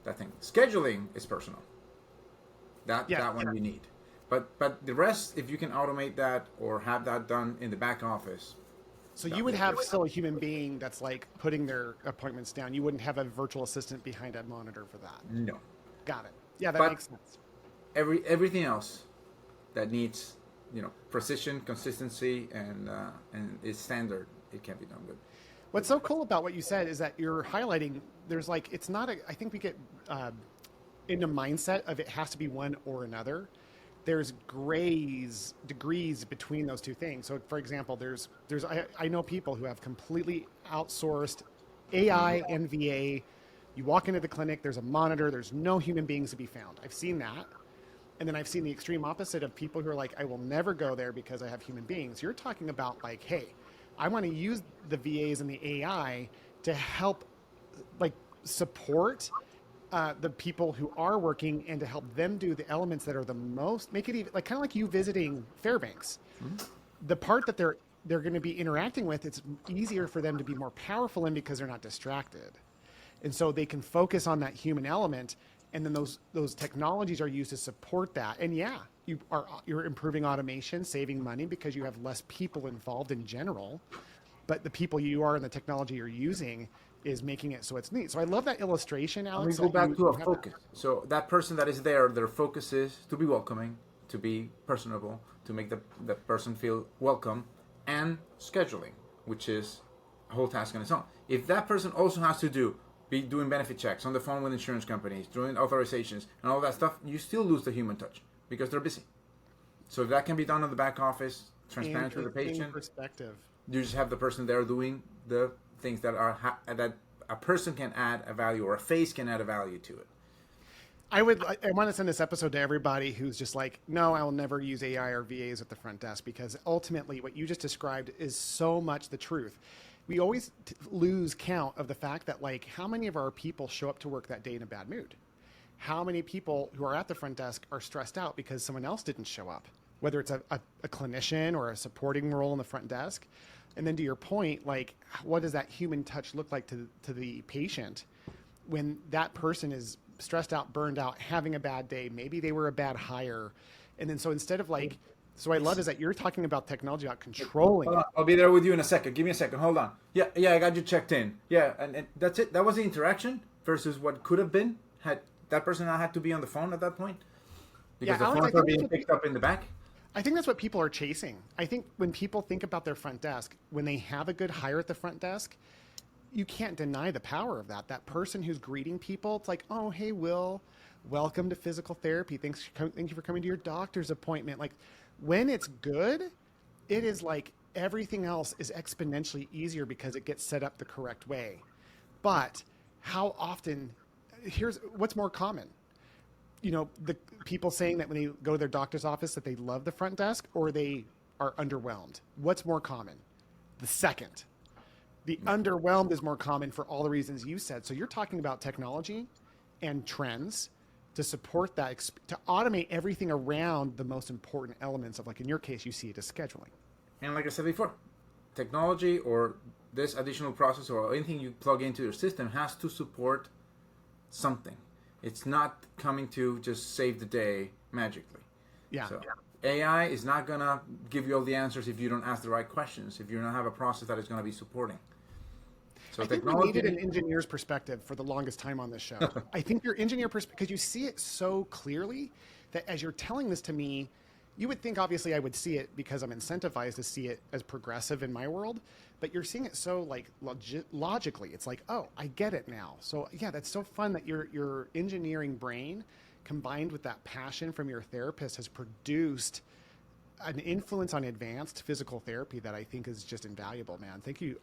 S2: that thing. Scheduling is personal. That one you need. But the rest, if you can automate that or have that done in the back office.
S1: So you would have still a human being that's like putting their appointments down. You wouldn't have a virtual assistant behind a monitor for that.
S2: No.
S1: Got it. Yeah, that makes sense.
S2: Everything else that needs, precision, consistency, and is standard, it can be done good.
S1: What's so cool about what you said is that you're highlighting there's like, it's not I think we get in a mindset of it has to be one or another. There's degrees between those two things. So for example, I know people who have completely outsourced AI and VA. You walk into the clinic, there's a monitor, there's no human beings to be found. I've seen that. And then I've seen the extreme opposite of people who are like, I will never go there because I have human beings. You're talking about like, hey, I want to use the VAs and the AI to help like support the people who are working and to help them do the elements that are the most, make it even like kind of like you visiting Fairbanks. Mm-hmm. The part that they're going to be interacting with, it's easier for them to be more powerful in because they're not distracted. And so they can focus on that human element, and then those technologies are used to support that. And yeah, you're improving automation, saving money because you have less people involved in general, but the people you are and the technology you're using is making it so it's neat. So I love that illustration, Alex.
S2: Let me go back to a focus. So that person that is there, their focus is to be welcoming, to be personable, to make the person feel welcome, and scheduling, which is a whole task on its own. If that person also has to be doing benefit checks on the phone with insurance companies, doing authorizations and all that stuff, you still lose the human touch because they're busy. So if that can be done in the back office, transparent with the patient,
S1: perspective.
S2: You just have the person there doing the things that are that a person can add a value, or a face can add a value to it.
S1: I want to send this episode to everybody who's just like, no, I will never use AI or VAs at the front desk, because ultimately what you just described is so much the truth. We always lose count of the fact that, like, how many of our people show up to work that day in a bad mood? How many people who are at the front desk are stressed out because someone else didn't show up, whether it's a clinician or a supporting role in the front desk? And then to your point, like, what does that human touch look like to the patient when that person is stressed out, burned out, having a bad day? Maybe they were a bad hire. And then so instead of like, so I love is that you're talking about technology, about controlling
S2: Hold
S1: it.
S2: on. I'll be there with you in a second. Give me a second. Hold on. Yeah, yeah, I got you checked in. Yeah, and that's it. That was the interaction versus what could have been had that person not had to be on the phone at that point
S1: Yeah,
S2: because the
S1: Alex, I
S2: phones are
S1: think that's
S2: being picked up in the back.
S1: I think that's what people are chasing. I think when people think about their front desk, when they have a good hire at the front desk, you can't deny the power of that. That person who's greeting people, it's like, oh, hey, Will, welcome to physical therapy. Thank you for coming to your doctor's appointment. Like, when it's good, it is like everything else is exponentially easier because it gets set up the correct way. But how often, here's what's more common. The people saying that when they go to their doctor's office that they love the front desk or they are underwhelmed. What's more common? The second. The underwhelmed is more common for all the reasons you said. So you're talking about technology and trends to support that, to automate everything around the most important elements of, like, in your case, you see it as scheduling.
S2: And like I said before, technology or this additional process or anything you plug into your system has to support something. It's not coming to just save the day magically.
S1: Yeah.
S2: So AI is not going to give you all the answers if you don't ask the right questions, if you don't have a process that is going to be supporting. So
S1: I think we needed an engineer's perspective for the longest time on this show. I think your engineer perspective, because you see it so clearly that as you're telling this to me, you would think obviously I would see it because I'm incentivized to see it as progressive in my world, but you're seeing it so like logically. It's like, oh, I get it now. So yeah, that's so fun that your engineering brain combined with that passion from your therapist has produced an influence on advanced physical therapy that I think is just invaluable, man. Thank you.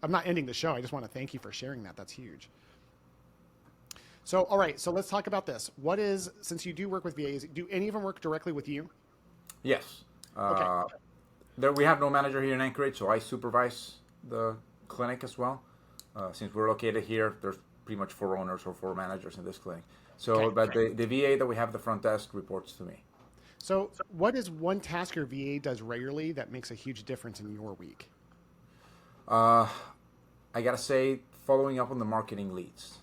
S1: I'm not ending the show. I just want to thank you for sharing that. That's huge. So, all right. So let's talk about this. Since you do work with VAs, do any of them work directly with you?
S2: Yes.
S1: Okay.
S2: We have no manager here in Anchorage, so I supervise the clinic as well. Since we're located here, there's pretty much 4 owners or 4 managers in this clinic. So,
S1: Okay.
S2: but the VA that we have at the front desk reports to me.
S1: So what is one task your VA does regularly that makes a huge difference in your week?
S2: I gotta say, following up on the marketing leads.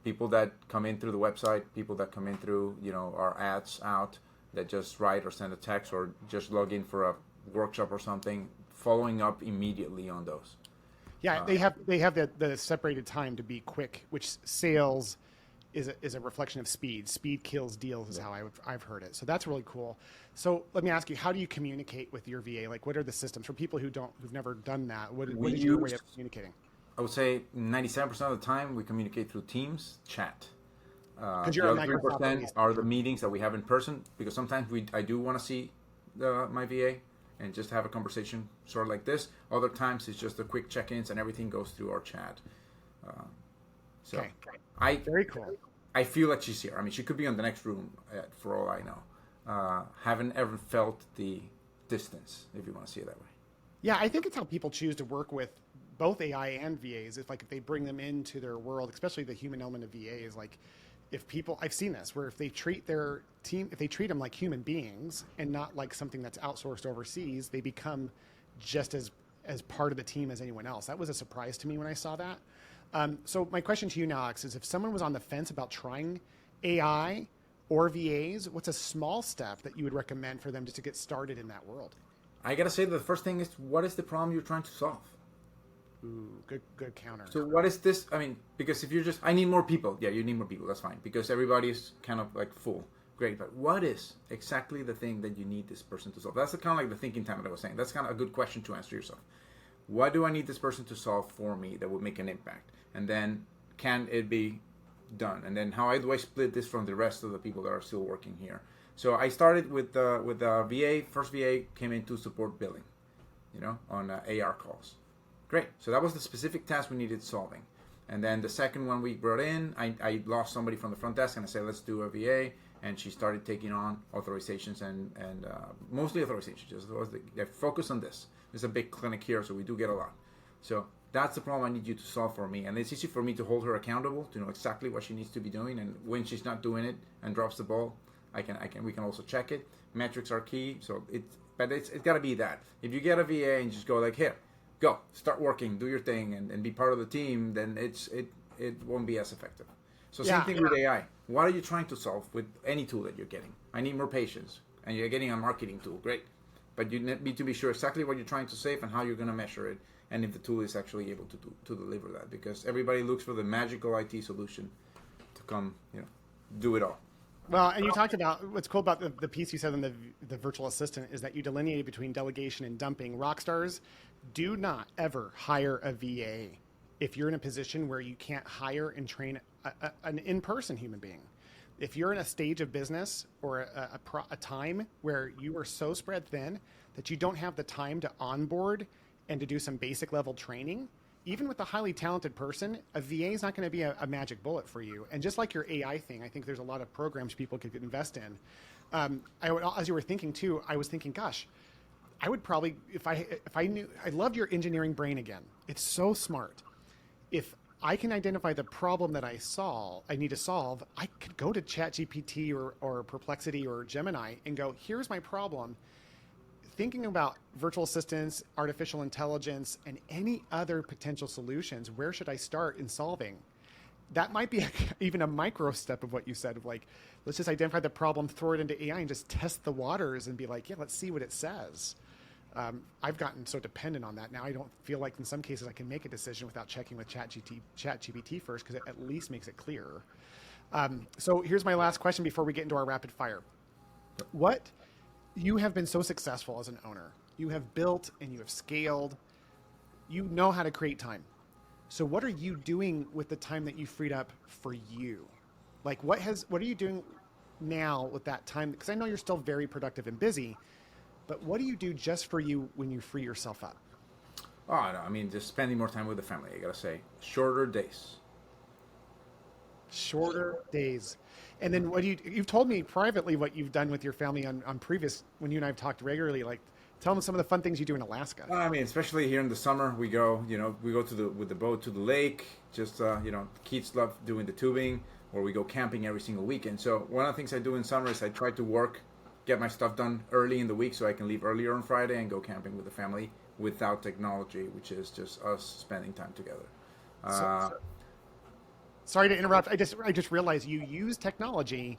S2: People that come in through the website, people that come in through, our ads out, that just write or send a text or just log in for a workshop or something, following up immediately on those.
S1: Yeah, they have the separated time to be quick, which sales is a reflection of speed. Speed kills deals is how I've heard it. So that's really cool. So let me ask you, how do you communicate with your VA? Like, what are the systems for people who've never done that? What is your way of communicating?
S2: I would say 97% of the time we communicate through Teams chat.
S1: Because you're a
S2: the other
S1: Microsoft
S2: 3%
S1: based.
S2: are the meetings that we have in person, because sometimes I do want to see my VA and just have a conversation sort of like this. Other times it's just the quick check-ins and everything goes through our chat.
S1: Okay. Very cool.
S2: I feel like she's here. I mean, she could be in the next room for all I know. Haven't ever felt the distance, if you want to see it that way.
S1: Yeah, I think it's how people choose to work with both AI and VAs. If they bring them into their world, especially the human element of VAs, like I've seen this where if they treat their team, if they treat them like human beings and not like something that's outsourced overseas, they become just as part of the team as anyone else. That was a surprise to me when I saw that. So my question to you now, Alex, is if someone was on the fence about trying AI or VAs, what's a small step that you would recommend for them just to get started in that world?
S2: I gotta say that the first thing is, what is the problem you're trying to solve?
S1: Ooh, good counter.
S2: So what is this? I mean, because if you're just, I need more people. Yeah, you need more people. That's fine. Because everybody's kind of like full. Great. But what is exactly the thing that you need this person to solve? That's kind of like the thinking time that I was saying. That's kind of a good question to answer yourself. What do I need this person to solve for me that would make an impact? And then can it be done? And then how do I split this from the rest of the people that are still working here? So I started with VA. First VA came in to support billing, on AR calls. Great. So that was the specific task we needed solving. And then the second one we brought in, I lost somebody from the front desk, and I said, let's do a VA. And she started taking on authorizations and mostly authorizations. Just they focus on this. There's a big clinic here, so we do get a lot. So that's the problem I need you to solve for me. And it's easy for me to hold her accountable, to know exactly what she needs to be doing. And when she's not doing it and drops the ball, we can also check it. Metrics are key. So it's got to be that. If you get a VA and just go like, here, go, start working, do your thing, and be part of the team, then it won't be as effective. So same thing with AI. What are you trying to solve with any tool that you're getting? I need more patience, and you're getting a marketing tool, great. But you need to be sure exactly what you're trying to save and how you're going to measure it, and if the tool is actually able to deliver that. Because everybody looks for the magical IT solution to come, do it all.
S1: Well, and you talked about what's cool about the piece you said on the virtual assistant is that you delineated between delegation and dumping. Rockstars, do not ever hire a VA if you're in a position where you can't hire and train an in-person human being. If you're in a stage of business or a time where you are so spread thin that you don't have the time to onboard and to do some basic level training, even with a highly talented person, a VA is not going to be a magic bullet for you. And just like your AI thing, I think there's a lot of programs people could invest in. As you were thinking too, I was thinking, gosh, I would probably, if I knew, I loved your engineering brain again. It's so smart. If I can identify the problem that I need to solve, I could go to ChatGPT or Perplexity or Gemini and go, here's my problem. Thinking about virtual assistants, artificial intelligence, and any other potential solutions, where should I start in solving? That might be even a micro step of what you said, of like, let's just identify the problem, throw it into AI, and just test the waters and be like, yeah, let's see what it says. I've gotten so dependent on that now. I don't feel like in some cases I can make a decision without checking with ChatGPT first, because it at least makes it clearer. So here's my last question before we get into our rapid fire. You have been so successful as an owner. You have built and you have scaled. You know how to create time. So what are you doing with the time that you freed up for you? Like what are you doing now with that time? Because I know you're still very productive and busy, but what do you do just for you when you free yourself up?
S2: Oh, no, I mean, just spending more time with the family, I gotta say. Shorter days.
S1: Shorter days. And then you've told me privately what you've done with your family on previous, when you and I have talked regularly, like tell them some of the fun things you do in Alaska.
S2: I mean, especially here in the summer, we go with the boat to the lake, just, kids love doing the tubing, or we go camping every single weekend. So one of the things I do in summer is I try to get my stuff done early in the week so I can leave earlier on Friday and go camping with the family without technology, which is just us spending time together.
S1: Sorry to interrupt. I just realized you use technology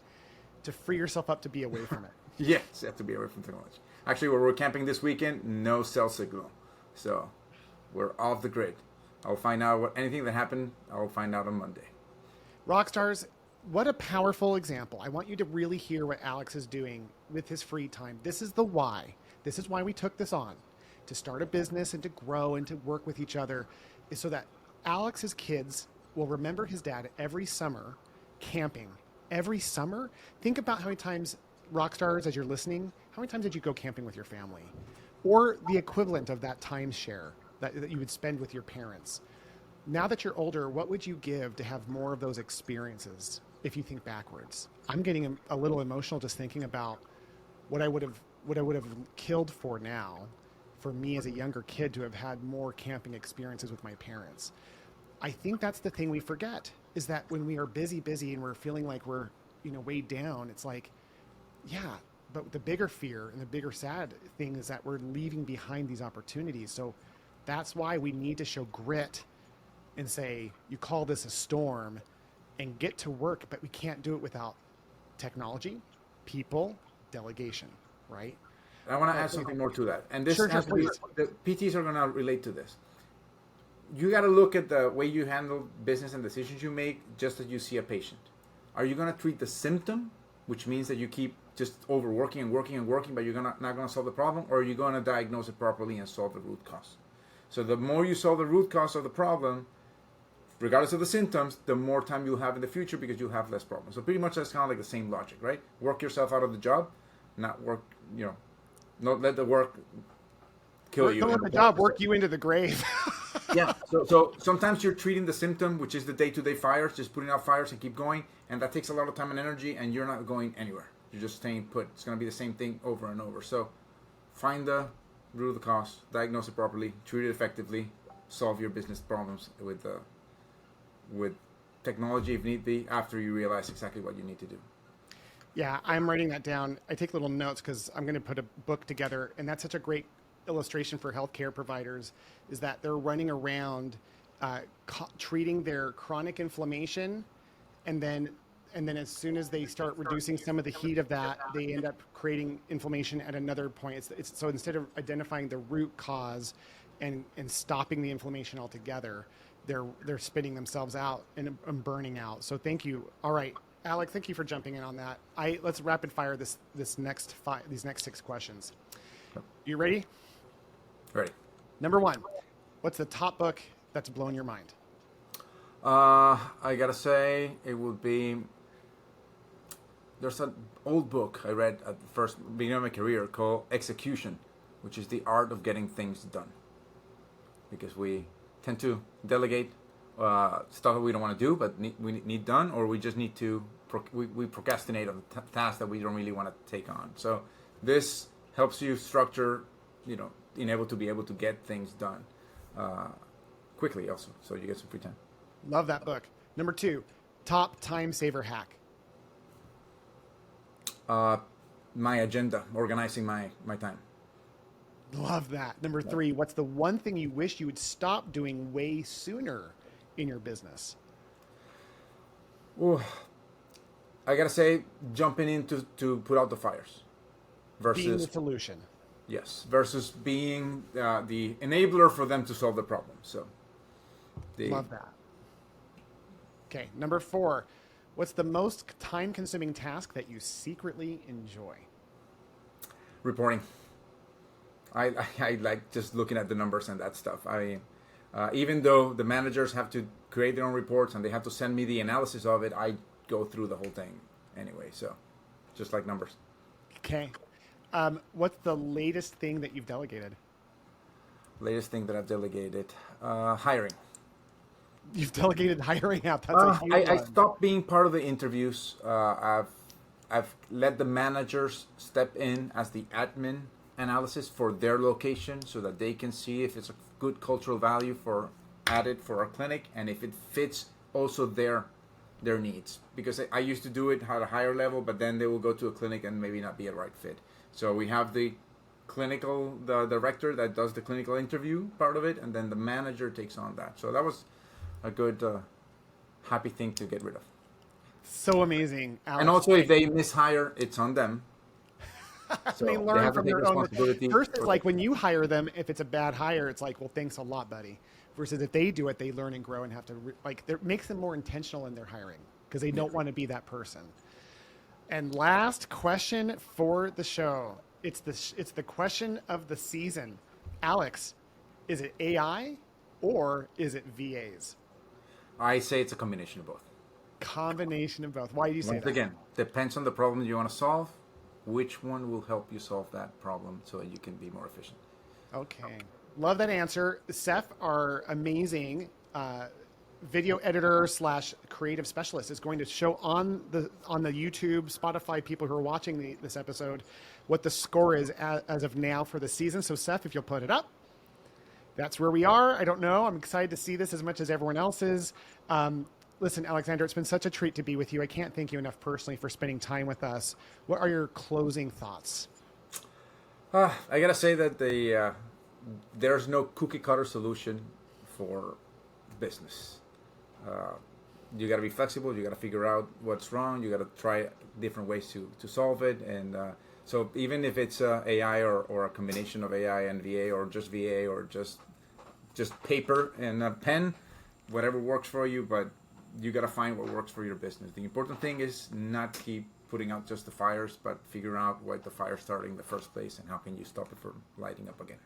S1: to free yourself up to be away from it.
S2: Yes, you have to be away from technology. Actually, where we're camping this weekend, no cell signal. So we're off the grid. I'll find out anything that happened, I'll find out on Monday.
S1: Rockstars, what a powerful example. I want you to really hear what Alex is doing with his free time. This is the why. This is why we took this on. To start a business and to grow and to work with each other is so that Alex's kids will remember his dad every summer camping. Every summer? Think about how many times, Rockstars, as you're listening, how many times did you go camping with your family? Or the equivalent of that timeshare that you would spend with your parents. Now that you're older, what would you give to have more of those experiences if you think backwards? I'm getting a little emotional just thinking about what I would have killed for now, for me as a younger kid to have had more camping experiences with my parents. I think that's the thing we forget, is that when we are busy and we're feeling like we're, weighed down, it's like, yeah, but the bigger fear and the bigger sad thing is that we're leaving behind these opportunities. So that's why we need to show grit and say, you call this a storm, and get to work, but we can't do it without technology, people, delegation, right?
S2: I want to add something more to that. And this has to be, the PTs are going to relate to this. You got to look at the way you handle business and decisions you make just as you see a patient. Are you going to treat the symptom, which means that you keep just overworking and working, but you're not going to solve the problem, or are you going to diagnose it properly and solve the root cause? So the more you solve the root cause of the problem, regardless of the symptoms, the more time you'll have in the future because you'll have less problems. So pretty much that's kind of like the same logic, right? Work yourself out of the job, not let the work kill you.
S1: Don't let the job work you into the grave.
S2: Yeah. So sometimes you're treating the symptom, which is the day-to-day fires, just putting out fires and keep going, and that takes a lot of time and energy, and you're not going anywhere. You're just staying put. It's going to be the same thing over and over. So find the root of the cause, diagnose it properly, treat it effectively, solve your business problems with technology if need be. After you realize exactly what you need to do.
S1: Yeah, I'm writing that down. I take little notes because I'm going to put a book together, and that's such a great illustration for healthcare providers. Is that they're running around treating their chronic inflammation, and then as soon as they start reducing some of the heat of that, they end up creating inflammation at another point. It's so instead of identifying the root cause and stopping the inflammation altogether, they're spitting themselves out and burning out. So thank you. All right, Alex, thank you for jumping in on that. Let's rapid fire these next 6 questions. You ready?
S2: Ready.
S1: Number 1, what's the top book that's blown your mind?
S2: I gotta say it would be. There's an old book I read at the first beginning of my career called Execution, which is the art of getting things done. Because we tend to delegate stuff that we don't want to do, but we need done, or we just need to we procrastinate on tasks that we don't really want to take on. So this helps you structure, being able to get things done quickly also, so you get some free time.
S1: Love that book. Number 2, top time saver hack.
S2: My agenda, organizing my time.
S1: Love that. Number 3, what's the one thing you wish you would stop doing way sooner in your business?
S2: Ooh, I gotta say, jumping in to put out the fires versus
S1: Being the solution.
S2: yes, versus being the enabler for them to solve the problem. So,
S1: Love that. Okay, number 4, what's the most time-consuming task that you secretly enjoy?
S2: reporting. I like just looking at the numbers and that stuff. Even though the managers have to create their own reports and they have to send me the analysis of it, I go through the whole thing anyway. So, just like numbers.
S1: Okay. What's the latest thing that you've delegated?
S2: Latest thing that I've delegated, hiring.
S1: You've delegated hiring out. That's a huge
S2: I
S1: one.
S2: stopped being part of the interviews. I've let the managers step in as the admin analysis for their location so that they can see if it's a good cultural value for added for our clinic and if it fits also their needs. Because I used to do it at a higher level, but then they will go to a clinic and maybe not be a right fit. So we have the director that does the clinical interview part of it, and then the manager takes on that. So that was a good happy thing to get rid of.
S1: So amazing, Alex.
S2: And also, if they mishire, it's on them. So
S1: they learn
S2: have to
S1: from
S2: take
S1: their own.
S2: responsibility.
S1: First, it's like when you hire them, if it's a bad hire, it's like, well, thanks a lot, buddy. Versus if they do it, they learn and grow and have to it makes them more intentional in their hiring because they don't want to be that person. And last question for the show. It's the question of the season. Alex, is it AI or is it VAs?
S2: I say it's a combination of both.
S1: Combination of both. Why do you say
S2: Once
S1: that?
S2: again, depends on the problem you want to solve. Which one will help you solve that problem so you can be more efficient?
S1: Okay. Love that answer. Seth, our amazing video editor / creative specialist, is going to show on the YouTube, Spotify people who are watching this episode what the score is as of now for the season. So Seth, if you'll put it up. That's where we are. I don't know. I'm excited to see this as much as everyone else is. Listen, Alexander, it's been such a treat to be with you. I can't thank you enough personally for spending time with us. What are your closing thoughts?
S2: I gotta say that there's no cookie cutter solution for business. You gotta be flexible. You gotta figure out what's wrong. You gotta try different ways to solve it. And so even if it's AI or a combination of AI and VA or just VA or just paper and a pen, whatever works for you, but you got to find what works for your business. The important thing is not keep putting out just the fires, but figure out why the fire started in the first place and how can you stop it from lighting up again.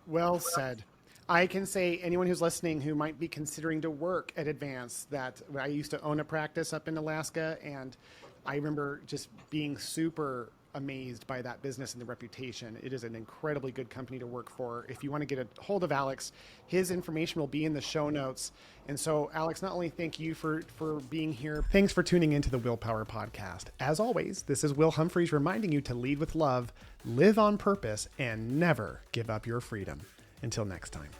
S1: Well said. I can say anyone who's listening who might be considering to work at Advance, that I used to own a practice up in Alaska, and I remember just being super amazed by that business and the reputation. It is an incredibly good company to work for. If you want to get a hold of Alex, his information will be in the show notes. And so, Alex, not only thank you for being here, thanks for tuning into the Willpower Podcast. As always, this is Will Humphreys reminding you to lead with love, live on purpose, and never give up your freedom. Until next time.